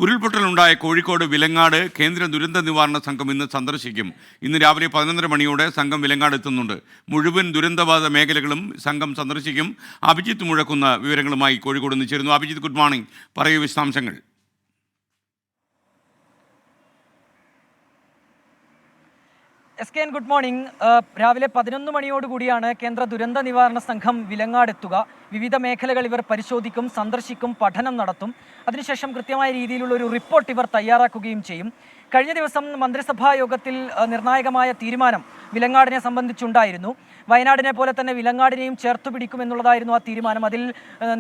ഉരുൾപൊട്ടലുണ്ടായ കോഴിക്കോട് വിലങ്ങാട് കേന്ദ്ര ദുരന്ത നിവാരണ സംഘം ഇന്ന് സന്ദർശിക്കും. ഇന്ന് രാവിലെ 11:30 മണിയോടെ സംഘം വിലങ്ങാട് എത്തുന്നുണ്ട്. മുഴുവൻ ദുരന്തബാധിത മേഖലകളും സംഘം സന്ദർശിക്കും. അഭിജിത്ത് മുഴക്കുന്ന വിവരങ്ങളുമായി കോഴിക്കോട് നിന്ന് ചേരുന്നു. Abhijith, good morning. പറയൂ വിശദാംശങ്ങൾ. SKN good morning. രാവിലെ 11 മണിയോടുകൂടിയാണ് കേന്ദ്ര ദുരന്ത നിവാരണ സംഘം വിലങ്ങാടെത്തുക. വിവിധ മേഖലകൾ ഇവർ പരിശോധിക്കും, സന്ദർശിക്കും, പഠനം നടത്തും. അതിനുശേഷം കൃത്യമായ രീതിയിലുള്ള ഒരു റിപ്പോർട്ട് ഇവർ തയ്യാറാക്കുകയും ചെയ്യും. കഴിഞ്ഞ ദിവസം മന്ത്രിസഭാ യോഗത്തിൽ നിർണായകമായ തീരുമാനം വിലങ്ങാടിനെ സംബന്ധിച്ചുണ്ടായിരുന്നു. വയനാടിനെ പോലെ തന്നെ വിലങ്ങാടിനെയും ചേർത്തു പിടിക്കുമെന്നുള്ളതായിരുന്നു ആ തീരുമാനം. അതിൽ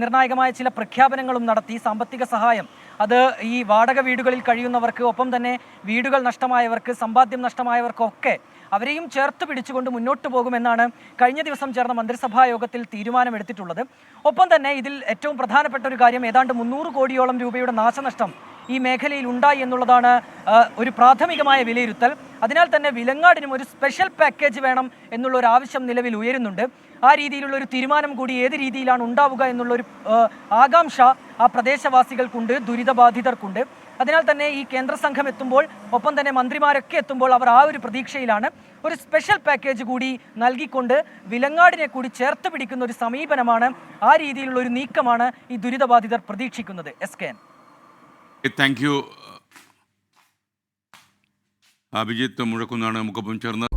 നിർണായകമായ ചില പ്രഖ്യാപനങ്ങളും നടത്തി. സാമ്പത്തിക സഹായം അത് ഈ വാടക വീടുകളിൽ കഴിയുന്നവർക്ക്, ഒപ്പം തന്നെ വീടുകൾ നഷ്ടമായവർക്ക്, സമ്പാദ്യം നഷ്ടമായവർക്കൊക്കെ അവരെയും ചേർത്ത് പിടിച്ചുകൊണ്ട് മുന്നോട്ട് പോകുമെന്നാണ് കഴിഞ്ഞ ദിവസം ചേർന്ന മന്ത്രിസഭാ യോഗത്തിൽ തീരുമാനമെടുത്തിട്ടുള്ളത്. ഒപ്പം തന്നെ ഇതിൽ ഏറ്റവും പ്രധാനപ്പെട്ട ഒരു കാര്യം, ഏതാണ്ട് 300 കോടിയോളം രൂപയുടെ നാശനഷ്ടം ഈ മേഖലയിൽ ഉണ്ടായി എന്നുള്ളതാണ് ഒരു പ്രാഥമികമായ വിലയിരുത്തൽ. അതിനാൽ തന്നെ വിലങ്ങാടിനും ഒരു സ്പെഷ്യൽ പാക്കേജ് വേണം എന്നുള്ള ഒരു ആവശ്യം നിലവിൽ ഉയരുന്നുണ്ട്. ആ രീതിയിലുള്ള ഒരു തീരുമാനം കൂടി ഏത് രീതിയിലാണ് ഉണ്ടാവുക എന്നുള്ളൊരു ആകാംക്ഷ ആ പ്രദേശവാസികൾക്കുണ്ട്, ദുരിതബാധിതർക്കുണ്ട്. അതിനാൽ തന്നെ ഈ കേന്ദ്ര സംഘം എത്തുമ്പോൾ, ഒപ്പം തന്നെ മന്ത്രിമാരൊക്കെ എത്തുമ്പോൾ അവർ ആ ഒരു പ്രതീക്ഷയിലാണ്. ഒരു സ്പെഷ്യൽ പാക്കേജ് കൂടി നൽകിക്കൊണ്ട് വിലങ്ങാടിനെ കൂടി ചേർത്ത് പിടിക്കുന്ന ഒരു സമീപനമാണ്, ആ രീതിയിലുള്ള ഒരു നീക്കമാണ് ഈ ദുരിതബാധിതർ പ്രതീക്ഷിക്കുന്നത്. SKN. Thank you. അഭിജിത്ത് മുഴക്കുന്നാണ് നമുക്കൊപ്പം ചേർന്ന്.